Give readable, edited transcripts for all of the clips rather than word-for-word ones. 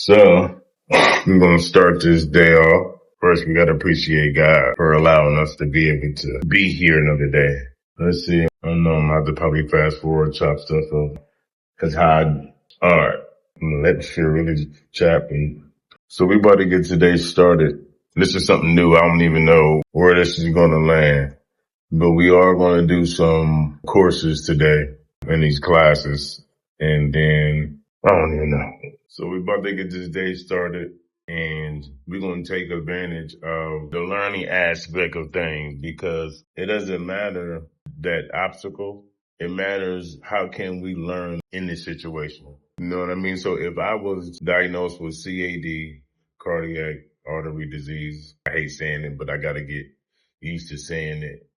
So, I'm going to start this day off. First, we got to appreciate God for allowing us to be able to be here another day. Let's see. I don't know. I'm going to have to probably fast forward, chop stuff up. Cause alright. I'm going to let the shit really chop me. So we about to get today started. This is something new. I don't even know where this is going to land. But we are going to do some courses today in these classes. And then, I don't even know. So we're about to get this day started and we're going to take advantage of the learning aspect of things because it doesn't matter that obstacle. It matters how can we learn in this situation. You know what I mean? So if I was diagnosed with CAD, cardiac artery disease, I hate saying it, but I got to get used to saying it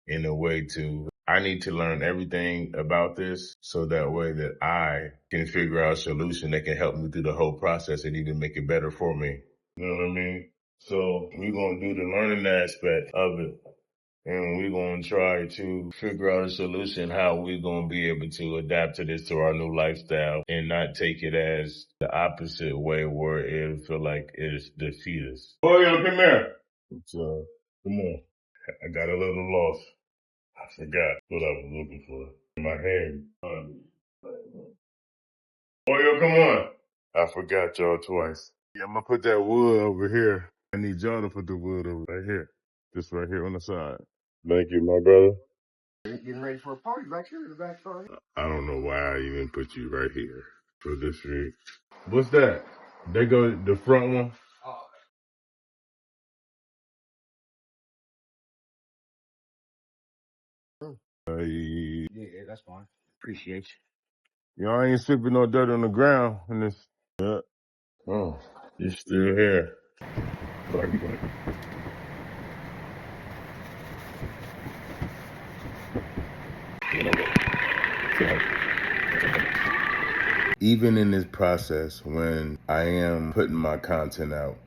in a way to, I need to learn everything about this so that way that I can figure out a solution that can help me through the whole process and even make it better for me. You know what I mean? So we're going to do the learning aspect of it. And we're going to try to figure out a solution how we're going to be able to adapt to this to our new lifestyle and not take it as the opposite way where it feel like it's defeat us. Oh, yo, come here. Come on. I got a little lost. I forgot what I was looking for. My hand. Oh, yo, come on. I forgot y'all twice. Yeah, I'm gonna put that wood over here. I need y'all to put the wood over right here. Just right here on the side. Thank you, my brother. Getting ready for a party back here in the backyard. I don't know why I even put you right here for this week. What's that? They go the front one? Yeah, that's fine. Appreciate Y'all ain't sweeping no dirt on the ground in this. Yeah. Oh, you still here. Even in this process, when I am putting my content out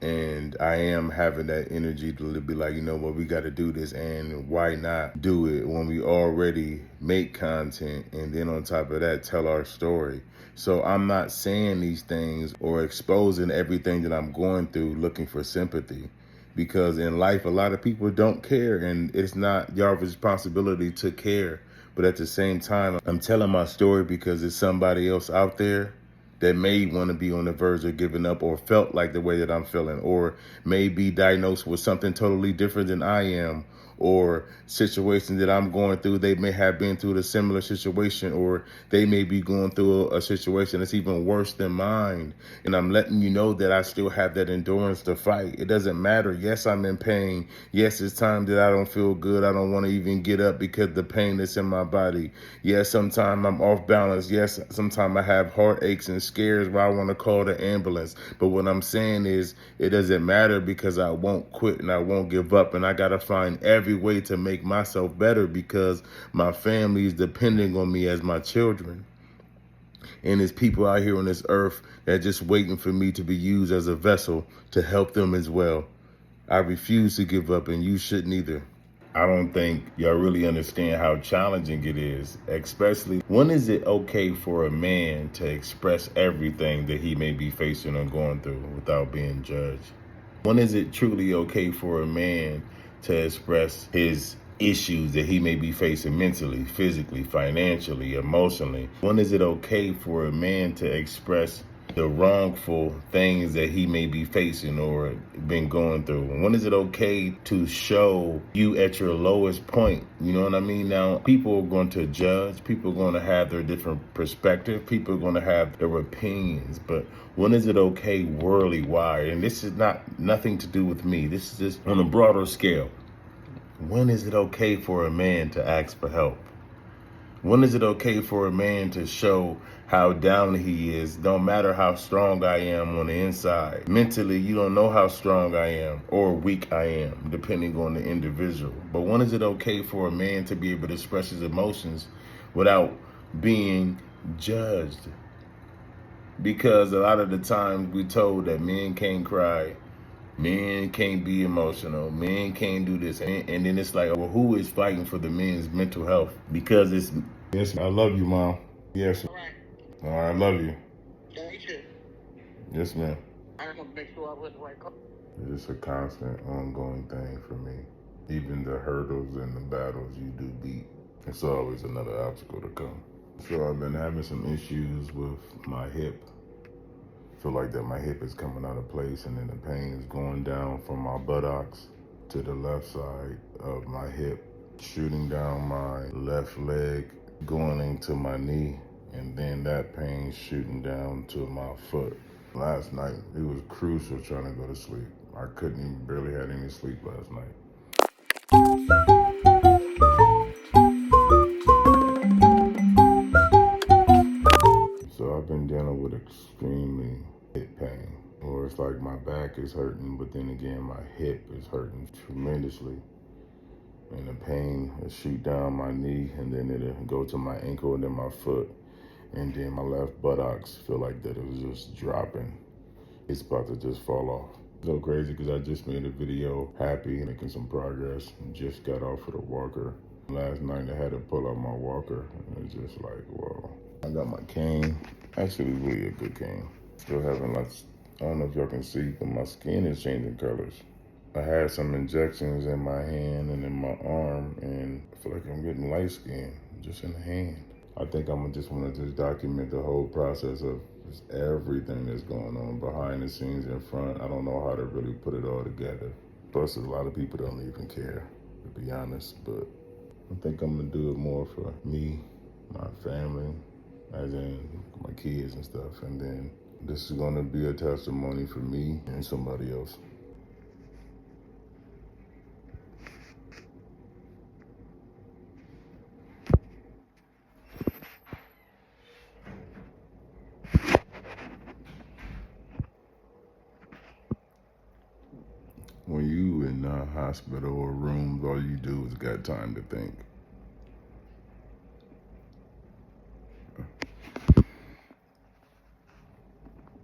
and I am having that energy to be like, you know what, we got to do this, and why not do it when we already make content and then on top of that, tell our story. So I'm not saying these things or exposing everything that I'm going through looking for sympathy. Because in life, a lot of people don't care, and it's not your responsibility to care. But at the same time, I'm telling my story because there's somebody else out there that may want to be on the verge of giving up or felt like the way that I'm feeling, or may be diagnosed with something totally different than I am, or situations that I'm going through, they may have been through a similar situation, or they may be going through a situation that's even worse than mine. And I'm letting you know that I still have that endurance to fight. It doesn't matter. Yes, I'm in pain. Yes, it's time that I don't feel good. I don't want to even get up because the pain that's in my body. Yes, sometimes I'm off balance. Yes, sometimes I have heartaches and scares where I want to call the ambulance. But what I'm saying is it doesn't matter because I won't quit and I won't give up. And I got to find every way to make myself better because my family is depending on me as my children. And there's people out here on this earth that are just waiting for me to be used as a vessel to help them as well. I refuse to give up, and you shouldn't either. I don't think y'all really understand how challenging it is, especially when is it okay for a man to express everything that he may be facing or going through without being judged? When is it truly okay for a man to express his issues that he may be facing mentally, physically, financially, emotionally? When is it okay for a man to express the wrongful things that he may be facing or been going through? When is it okay to show you at your lowest point? You know what I mean? Now, people are going to judge. People are going to have their different perspective. People are going to have their opinions. But when is it okay worldly wide? And this is nothing to do with me. This is just on a broader scale. When is it okay for a man to ask for help? When is it okay for a man to show how down he is? Don't matter how strong I am on the inside. Mentally, you don't know how strong I am or weak I am, depending on the individual. But when is it okay for a man to be able to express his emotions without being judged? Because a lot of the times we're told that men can't cry, men can't be emotional, men can't do this. And then it's like, well, who is fighting for the men's mental health? Because it's, yes, I love you, Mom. Yes. All right, I love you. you too. Yes, ma'am. I just want to make sure I was the right color. It's a constant, ongoing thing for me. Even the hurdles and the battles you do beat, it's always another obstacle to come. So I've been having some issues with my hip. Feel like that my hip is coming out of place, and then the pain is going down from my buttocks to the left side of my hip, shooting down my left leg, going into my knee, and then that pain shooting down to my foot. Last night, it was crucial trying to go to sleep. I couldn't even barely had any sleep last night. So I've been dealing with extremely hip pain, or it's like my back is hurting, but then again, my hip is hurting tremendously. And the pain will shoot down my knee, and then it'll go to my ankle and then my foot. And then my left buttocks feel like that it was just dropping. It's about to just fall off. So crazy because I just made a video happy, making some progress, and just got off of the walker. Last night I had to pull out my walker, and it's just like, whoa. I got my cane, actually really a good cane. Still having lots, I don't know if y'all can see, but my skin is changing colors. I had some injections in my hand and in my arm, and I feel like I'm getting light skin just in the hand. I think I'm gonna just want to just document the whole process of just everything that's going on behind the scenes, in front. I don't know how to really put it all together. Plus, a lot of people don't even care, to be honest. But I think I'm gonna do it more for me, my family, as in my kids and stuff. And then this is gonna be a testimony for me and somebody else. When you in a hospital or rooms, all you do is got time to think.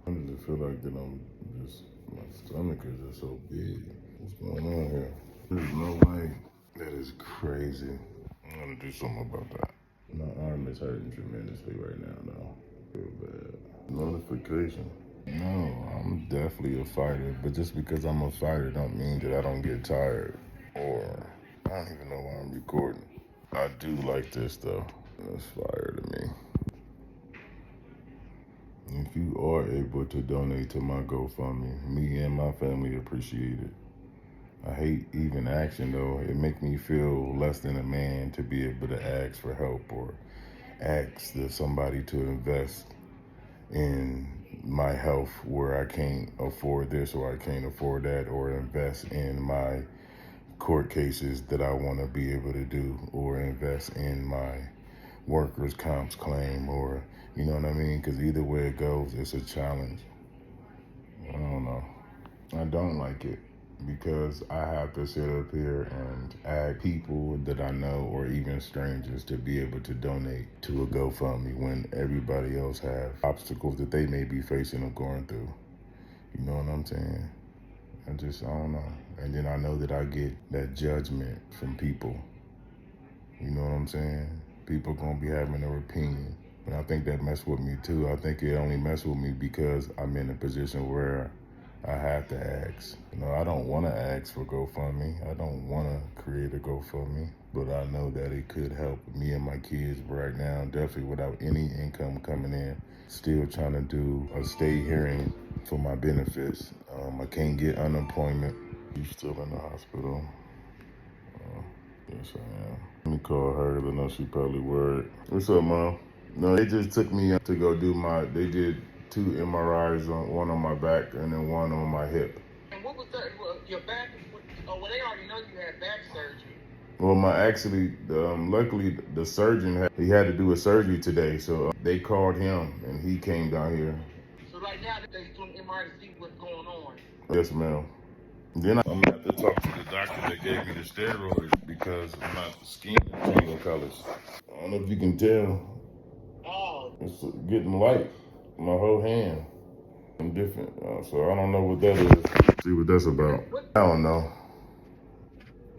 I just feel like that I'm just, my stomach is just so big. What's going on here? There's no way. That is crazy. I'm gonna do something about that. My arm is hurting tremendously right now, though. Feel bad. Notification. No, I'm definitely a fighter, but just because I'm a fighter don't mean that I don't get tired. Or, I don't even know why I'm recording. I do like this, though. That's fire to me. If you are able to donate to my GoFundMe, me and my family appreciate it. I hate even asking, though. It makes me feel less than a man to be able to ask for help or ask somebody to invest in my health where I can't afford this or I can't afford that, or invest in my court cases that I want to be able to do, or invest in my workers' comps claim, or, you know what I mean? Because either way it goes, it's a challenge. I don't know. I don't like it because I have to sit up here and ask people that I know or even strangers to be able to donate to a GoFundMe when everybody else have obstacles that they may be facing or going through. You know what I'm saying? I don't know. And then I know that I get that judgment from people. You know what I'm saying? People gonna be having their opinion. And I think that messed with me too. I think it only messed with me because I'm in a position where I have to ask. You know, I don't want to ask for GoFundMe. I don't want to create a GoFundMe, but I know that it could help me and my kids right now, definitely without any income coming in. Still trying to do a stay hearing for my benefits. I can't get unemployment. You still in the hospital? Yes, I am. Let me call her because I know she probably worried. What's up, Mom? No, they just took me to go do they did 2 MRIs, one on my back and then one on my hip. And what was that? Your back? Oh, well, they already know you had back surgery. Well, luckily the surgeon, he had to do a surgery today, so they called him and he came down here. So right now, they're doing MRI to see what's going on. Yes, ma'am. Then I'm gonna have to talk to the doctor that gave me the steroids because my skin is changing colors. I don't know if you can tell. Oh. It's getting light. My whole hand. I'm different. So I don't know what that is. See what that's about. I don't know.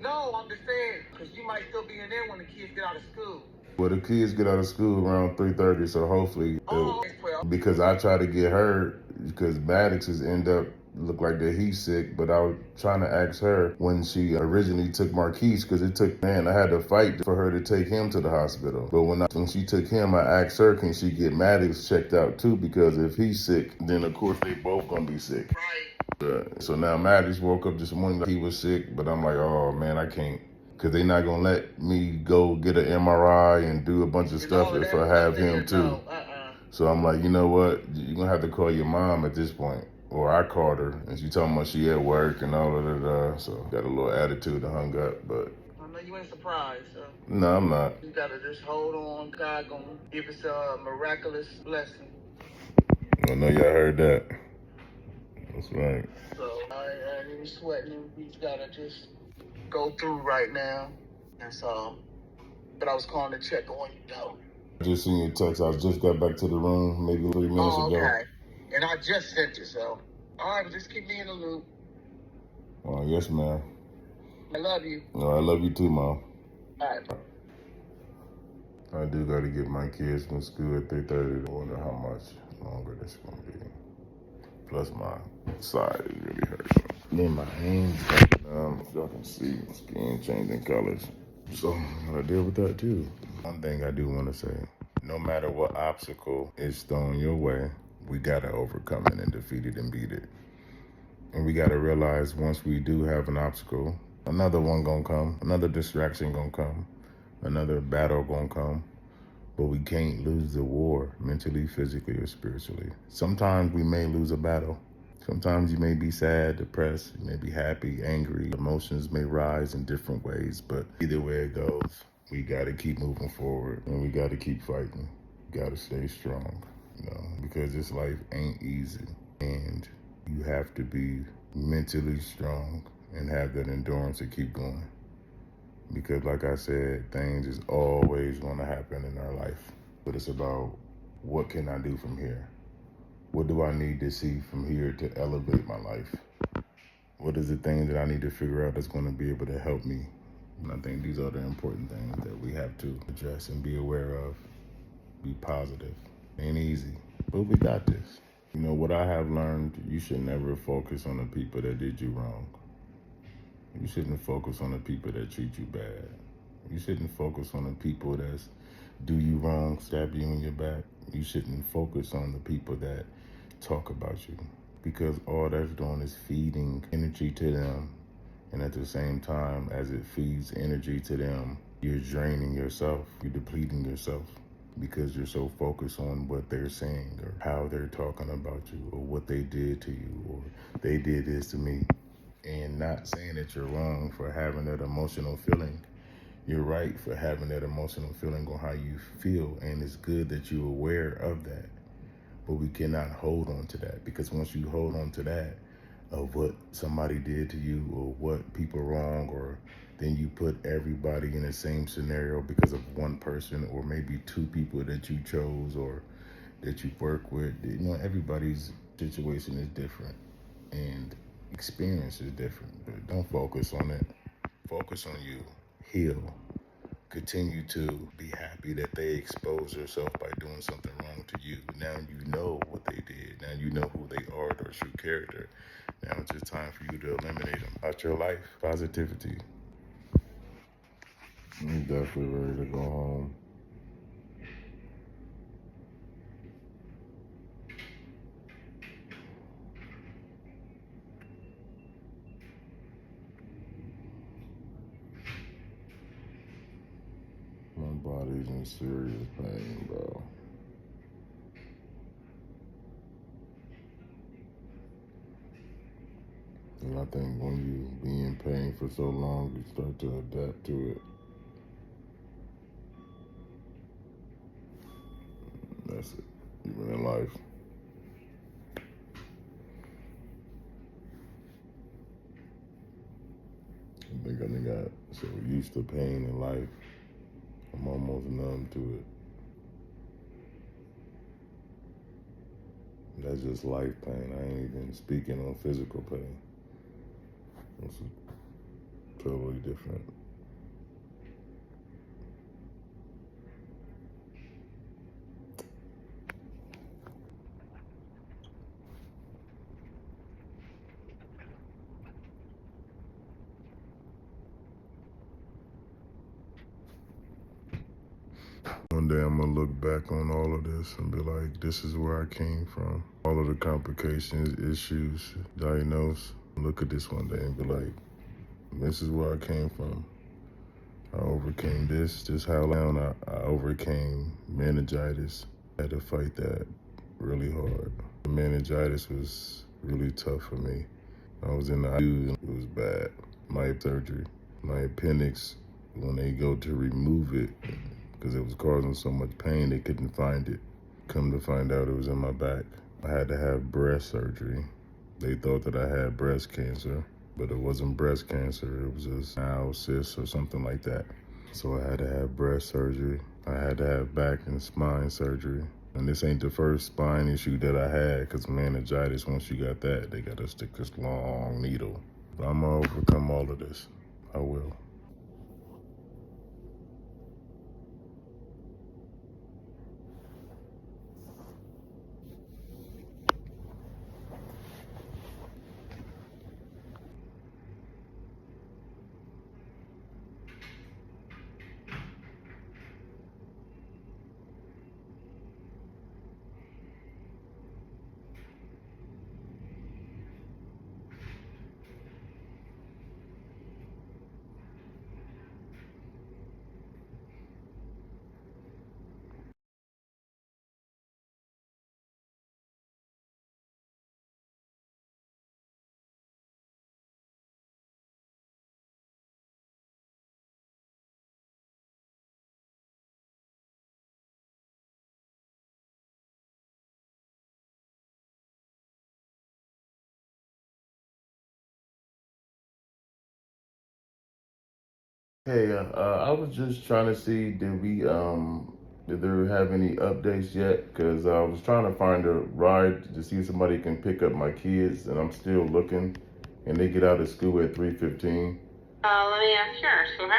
No, I'm just saying, because you might still be in there when the kids get out of school. Well, the kids get out of school around 3:30, so hopefully, because I try to get her, because Maddox has end up look like that he's sick, but I was trying to ask her when she originally took Marquise, because it took, man, I had to fight for her to take him to the hospital. But when she took him, I asked her, can she get Maddox checked out too? Because if he's sick, then of course they both gonna be sick. Right. So now Maddox woke up this morning, he was sick, but I'm like, oh man, I can't. Because they not going to let me go get an MRI and do a bunch of stuff if I have him too. So I'm like, you know what? You're going to have to call your mom at this point. Or I called her, and she told me she at work and all of that. So got a little attitude and hung up, but. I know you ain't surprised, so. No, I'm not. You got to just hold on. God going to give us a miraculous blessing. I know y'all heard that. That's right. So I ain't even sweating. We got to just go through right now. That's all. But I was calling to check on you, though. I just seen your text. I just got back to the room maybe 3 minutes ago. Okay. And I just sent you, so. All right, well, just keep me in the loop. Oh, yes, ma'am. I love you. Oh, I love you too, Mom. All right. I do got to get my kids from school at 3:30. I wonder how much longer this is going to be. Plus my side is really hurting. Then my hands, y'all can see my skin changing colors. So I gotta deal with that too. One thing I do want to say, no matter what obstacle is thrown your way, we gotta overcome it and defeat it and beat it. And we gotta realize once we do have an obstacle, another one gonna come, another distraction gonna come, another battle gonna come. But we can't lose the war mentally, physically, or spiritually. Sometimes we may lose a battle. Sometimes you may be sad, depressed, you may be happy, angry. Emotions may rise in different ways, but either way it goes, we gotta keep moving forward and we gotta keep fighting. Gotta stay strong, because this life ain't easy. And you have to be mentally strong and have that endurance to keep going. Because like I said, things is always going to happen in our life. But it's about what can I do from here? What do I need to see from here to elevate my life? What is the thing that I need to figure out that's going to be able to help me? And I think these are the important things that we have to address and be aware of. Be positive. Ain't easy, but we got this. What I have learned, you should never focus on the people that did you wrong. You shouldn't focus on the people that treat you bad. You shouldn't focus on the people that do you wrong, stab you in your back. You shouldn't focus on the people that talk about you, because all that's doing is feeding energy to them. And at the same time, as it feeds energy to them, you're draining yourself. You're depleting yourself because you're so focused on what they're saying or how they're talking about you or what they did to you or they did this to me. And not saying that you're wrong for having that emotional feeling. You're right for having that emotional feeling on how you feel, and it's good that you're aware of that. But we cannot hold on to that, because once you hold on to that, of what somebody did to you or what people wrong, or then you put everybody in the same scenario because of one person or maybe two people that you chose or that you work with. Everybody's situation is different. And experience is different, but don't focus on it. Focus on you. Heal. Continue to be happy that they exposed themselves by doing something wrong to you. Now you know what they did. Now you know who they are, their true character. Now it's just time for you to eliminate them out your life. Positivity. I'm definitely ready to go home. My body's in serious pain, bro. And I think when you be in pain for so long, you start to adapt to it. That's it. Even in life. I think I done got so used to pain in life, I'm almost numb to it. That's just life pain. I ain't even speaking on physical pain. It's totally different. day I'm gonna look back on all of this and be like, this is where I came from. All of the complications, issues, diagnosed. Look at this one day and be like, this is where I came from. I overcame this how long I overcame meningitis. I had to fight that really hard. Meningitis was really tough for me. I was in the ICU, it was bad. My surgery, my appendix, when they go to remove it, because it was causing so much pain, they couldn't find it. Come to find out it was in my back. I had to have breast surgery. They thought that I had breast cancer, but it wasn't breast cancer. It was just bowel cyst or something like that. So I had to have breast surgery. I had to have back and spine surgery. And this ain't the first spine issue that I had, because meningitis, once you got that, they got to stick this long needle. But I'm going to overcome all of this. I will. Hey, I was just trying to see, did there have any updates yet? Because I was trying to find a ride to see if somebody can pick up my kids, and I'm still looking, and they get out of school at 3:15. Let me ask yours, okay?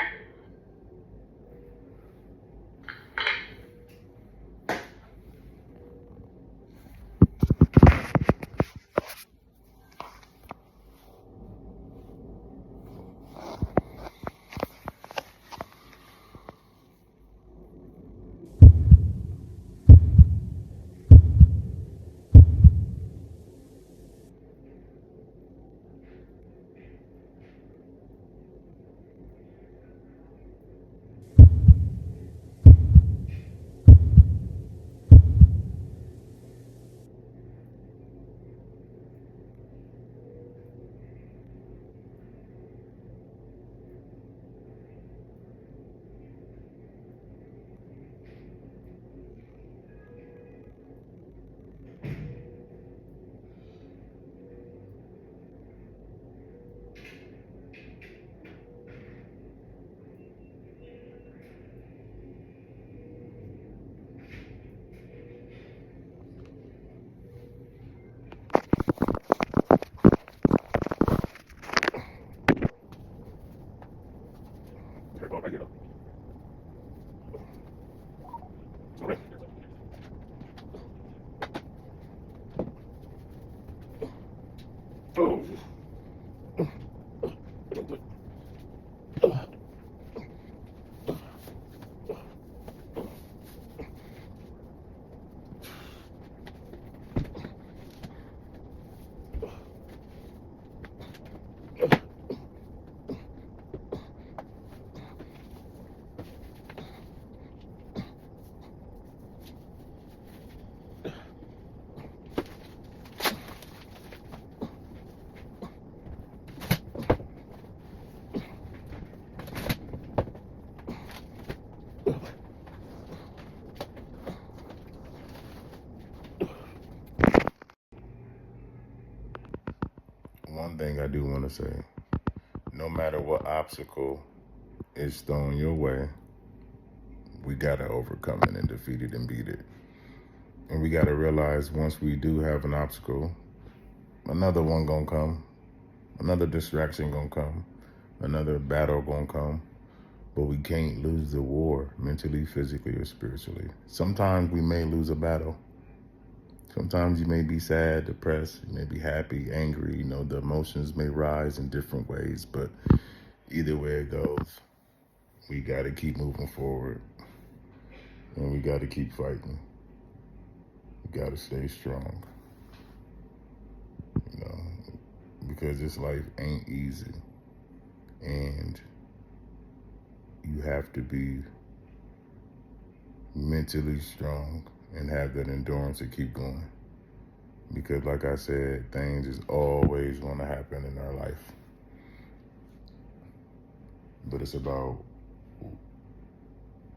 One thing I do want to say, no matter what obstacle is thrown your way, we got to overcome it and defeat it and beat it. And we got to realize once we do have an obstacle, another one gonna come, another distraction gonna come, another battle gonna come. But we can't lose the war mentally, physically, or spiritually. Sometimes we may lose a battle. Sometimes you may be sad, depressed, you may be happy, angry. You know, the emotions may rise in different ways, but either way it goes, we got to keep moving forward. And we got to keep fighting. We got to stay strong. You know, because this life ain't easy. And you have to be mentally strong and have that endurance to keep going. Because like I said, things is always going to happen in our life. But it's about,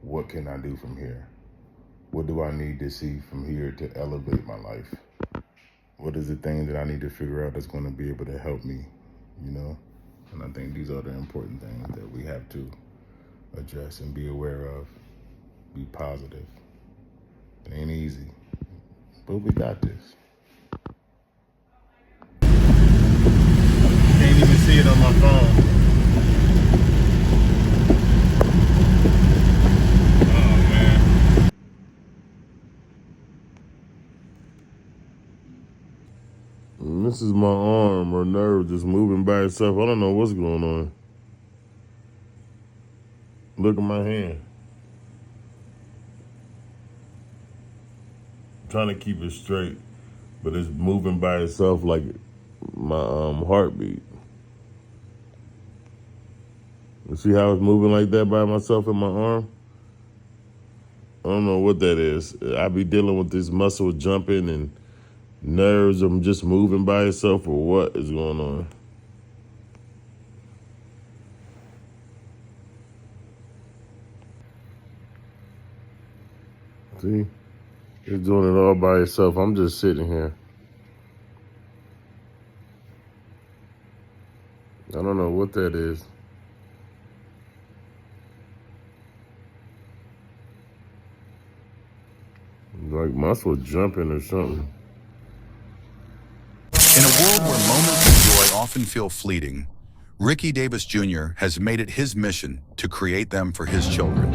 what can I do from here? What do I need to see from here to elevate my life? What is the thing that I need to figure out that's going to be able to help me, you know? And I think these are the important things that we have to address and be aware of. Be positive. It ain't easy, but we got this. Can't even see it on my phone. This is my arm or nerve just moving by itself. I don't know what's going on. Look at my hand. I'm trying to keep it straight, but it's moving by itself like my heartbeat. You see how it's moving like that by myself in my arm? I don't know what that is. I be dealing with this muscle jumping and nerves of just moving by itself, or what is going on? See? It's doing it all by itself. I'm just sitting here. I don't know what that is. Like muscle jumping or something. In a world where moments of joy often feel fleeting, Ricky Davis Jr. has made it his mission to create them for his children.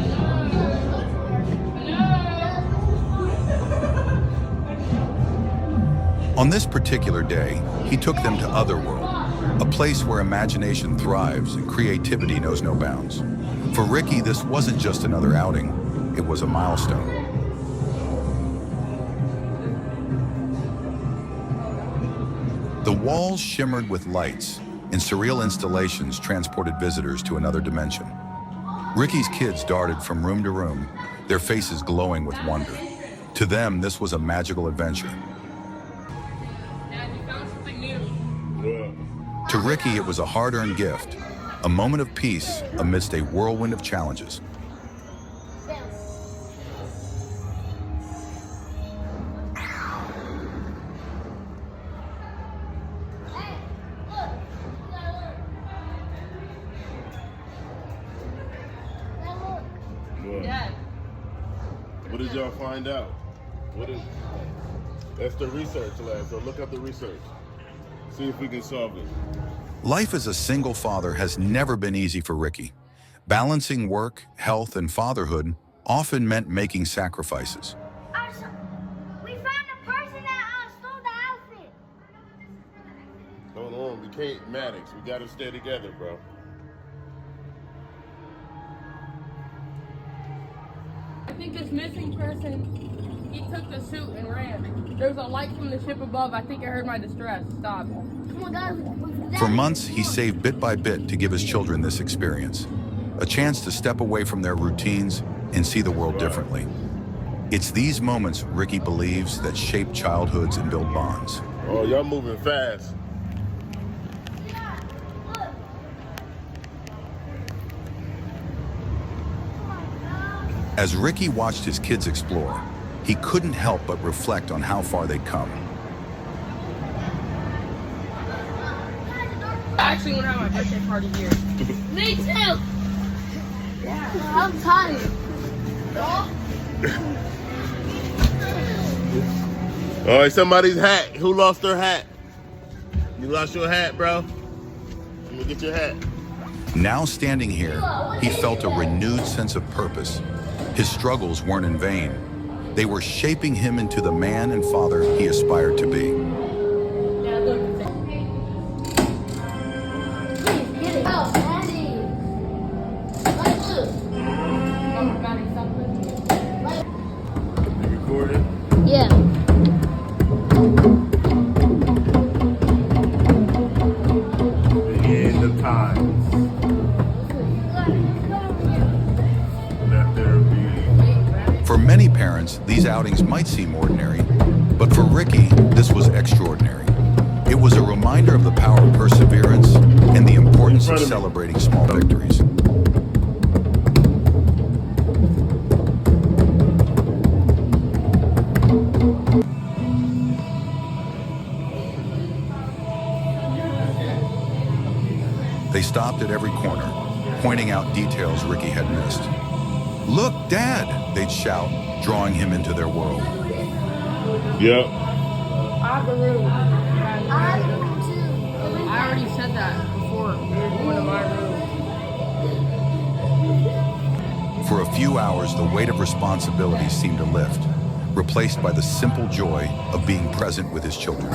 On this particular day, he took them to Otherworld, a place where imagination thrives and creativity knows no bounds. For Ricky, this wasn't just another outing, it was a milestone. The walls shimmered with lights, and surreal installations transported visitors to another dimension. Ricky's kids darted from room to room, their faces glowing with wonder. To them, this was a magical adventure. Dad, you found something new. Yeah. To Ricky, it was a hard-earned gift, a moment of peace amidst a whirlwind of challenges. Dad. What did y'all find out? What is? That's the research lab, so look up the research. See if we can solve it. Life as a single father has never been easy for Ricky. Balancing work, health, and fatherhood often meant making sacrifices. We found the person that stole the outfit. Hold on, we can't, Maddox. We gotta stay together, bro. I think this missing person, he took the suit and ran. There was a light from the ship above. I think I heard my distress. Stop. Come on, guys. For months, he saved bit by bit to give his children this experience, a chance to step away from their routines and see the world differently. It's these moments, Ricky believes, that shape childhoods and build bonds. Oh, y'all moving fast. As Ricky watched his kids explore, he couldn't help but reflect on how far they'd come. I actually want to have my birthday party here. Me too. Yeah, I'm tired. All right, somebody's hat. Who lost their hat? You lost your hat, bro? Let me get your hat. Now standing here, he felt a renewed sense of purpose. His struggles weren't in vain. They were shaping him into the man and father he aspired to be. Yeah, look. Please get it out, Daddy. Like this. Oh, Maddie, stop lifting it. of times. Let there be. For many parents, these outings might seem ordinary, but for Ricky, this was extraordinary. It was a reminder of the power of perseverance and the importance of celebrating small victories. They stopped at every corner, pointing out details Ricky had missed. "Look, Dad!" they'd shout, drawing him into their world. Yep. I have a room. I already said that before. We were going to my room. For a few hours, the weight of responsibility seemed to lift, replaced by the simple joy of being present with his children.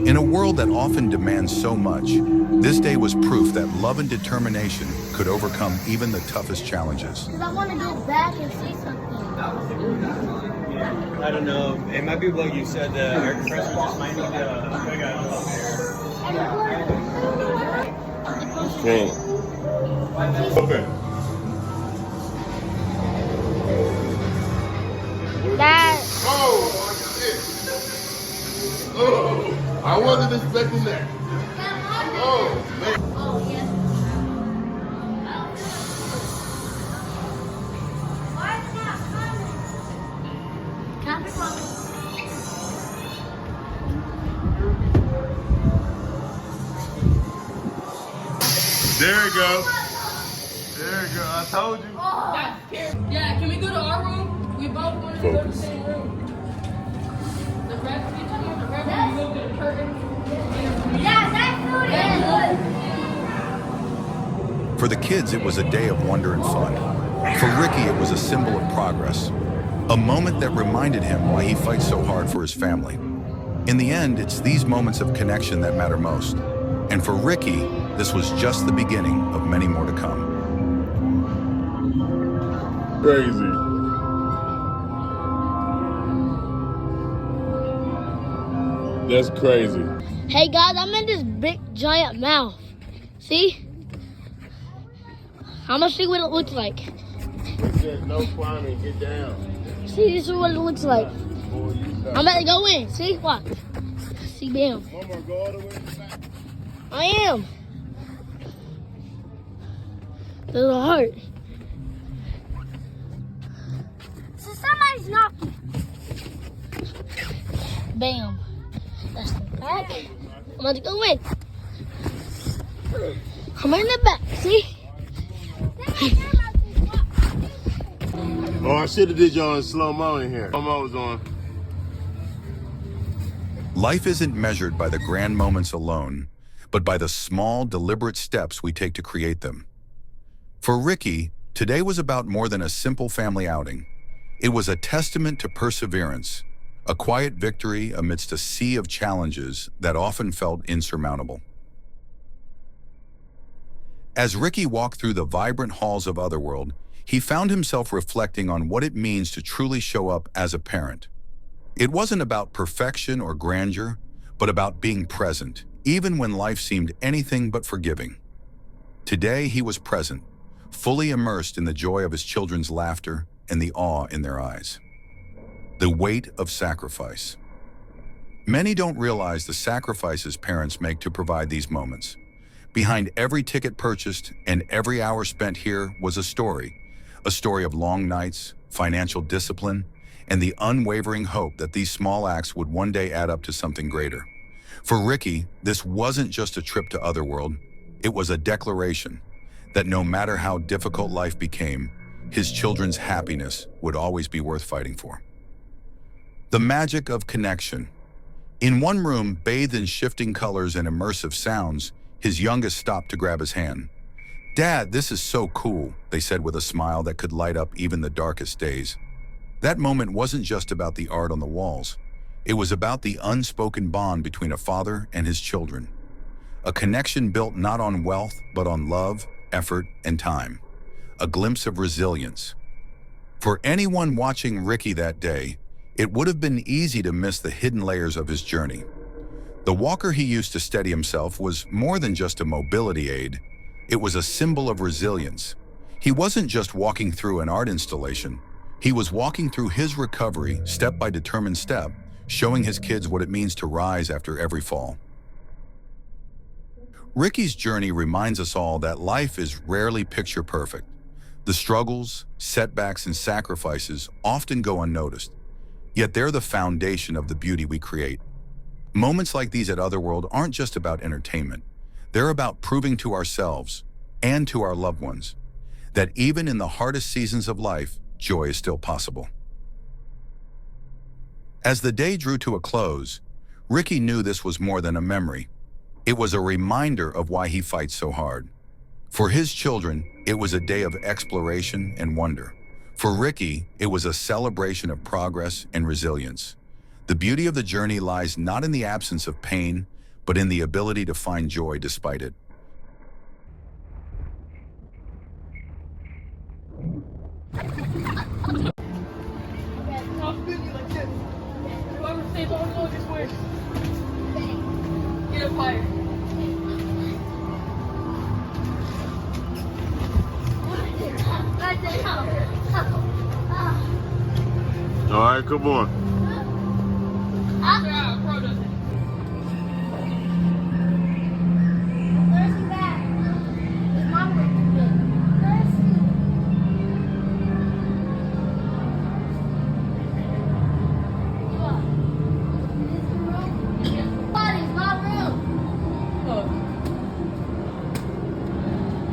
In a world that often demands so much, this day was proof that love and determination could overcome even the toughest challenges. I want to go back and say something. I don't know. It might be what you said. The air compressor just might need to bring out Okay. Okay. Dad. Oh, oh, I wasn't expecting that. Oh, man. Oh, yes. Why is that coming? Come There you go. There you go. I told you. That's scary. Yeah, can we go to our room? We both want to go to the same room. The rest, you talking about the rest when you go to the curtain? Yeah, that food is good. For the kids, it was a day of wonder and fun. For Ricky, it was a symbol of progress, a moment that reminded him why he fights so hard for his family. In the end, it's these moments of connection that matter most. And for Ricky, this was just the beginning of many more to come. Crazy. That's crazy. Hey guys, I'm in this big giant mouth. See? How much see what it looks like? There's no climbing. Get down. See, this is what it looks like. I'm about to go in. See? Watch. See, bam. Mama, go all the way back. I am. There's a heart. So somebody's knocking. Bam. That's the back. I'm about to go in. I'm in the back. See? Oh, I should have did you on slow-mo in here. Slow-mo was on. Life isn't measured by the grand moments alone, but by the small, deliberate steps we take to create them. For Ricky, today was about more than a simple family outing. It was a testament to perseverance, a quiet victory amidst a sea of challenges that often felt insurmountable. As Ricky walked through the vibrant halls of Otherworld, he found himself reflecting on what it means to truly show up as a parent. It wasn't about perfection or grandeur, but about being present, even when life seemed anything but forgiving. Today, he was present, fully immersed in the joy of his children's laughter and the awe in their eyes. The weight of sacrifice. Many don't realize the sacrifices parents make to provide these moments. Behind every ticket purchased and every hour spent here was a story of long nights, financial discipline, and the unwavering hope that these small acts would one day add up to something greater. For Ricky, this wasn't just a trip to Otherworld, it was a declaration that no matter how difficult life became, his children's happiness would always be worth fighting for. The magic of connection. In one room, bathed in shifting colors and immersive sounds, his youngest stopped to grab his hand. "Dad, this is so cool," they said with a smile that could light up even the darkest days. That moment wasn't just about the art on the walls. It was about the unspoken bond between a father and his children. A connection built not on wealth, but on love, effort, and time. A glimpse of resilience. For anyone watching Ricky that day, it would have been easy to miss the hidden layers of his journey. The walker he used to steady himself was more than just a mobility aid. It was a symbol of resilience. He wasn't just walking through an art installation. He was walking through his recovery, step by determined step, showing his kids what it means to rise after every fall. Ricky's journey reminds us all that life is rarely picture perfect. The struggles, setbacks, and sacrifices often go unnoticed, yet they're the foundation of the beauty we create. Moments like these at Otherworld aren't just about entertainment. They're about proving to ourselves and to our loved ones that even in the hardest seasons of life, joy is still possible. As the day drew to a close, Ricky knew this was more than a memory. It was a reminder of why he fights so hard. For his children, it was a day of exploration and wonder. For Ricky, it was a celebration of progress and resilience. The beauty of the journey lies not in the absence of pain, but in the ability to find joy despite it. Whoever stays on the just wins. Get a fire. All right, come on. Yeah, pro does it.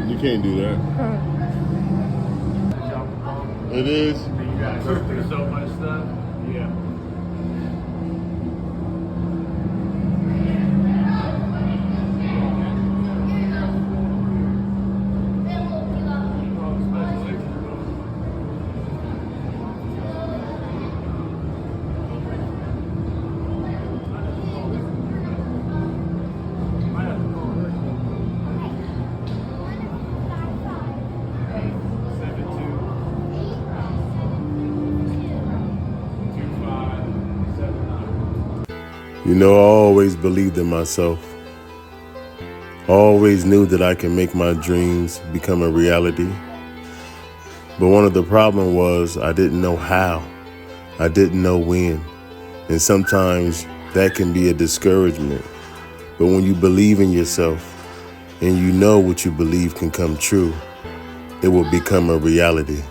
You can't do that. It is. You gotta go through so much stuff. Yeah. You know, I always believed in myself. I always knew that I can make my dreams become a reality. But one of the problems was I didn't know how. I didn't know when. And sometimes that can be a discouragement. But when you believe in yourself and you know what you believe can come true, it will become a reality.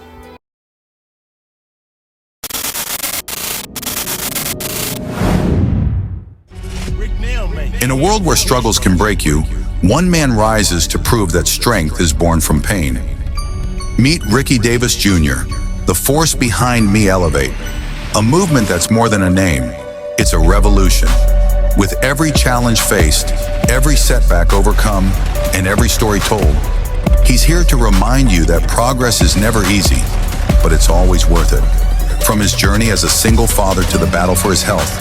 In a world where struggles can break you, one man rises to prove that strength is born from pain. Meet Ricky Davis Jr., the force behind Meelevate, a movement that's more than a name. It's a revolution. With every challenge faced, every setback overcome, and every story told, he's here to remind you that progress is never easy, but it's always worth it. From his journey as a single father to the battle for his health,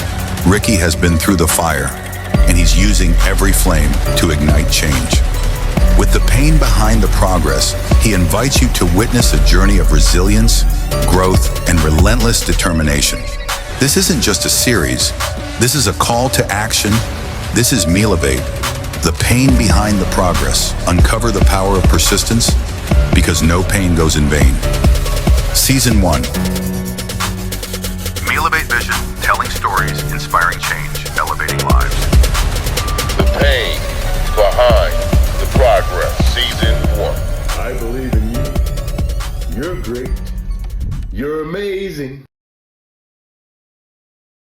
Ricky has been through the fire, and he's using every flame to ignite change. With the pain behind the progress, he invites you to witness a journey of resilience, growth, and relentless determination. This isn't just a series. This is a call to action. This is Meelevate, the pain behind the progress. Uncover the power of persistence, because no pain goes in vain. Season 1. Meelevate Vision, telling stories, inspiring change, elevating lives. The pain behind the progress. Season 1. I believe in you. You're great. You're amazing.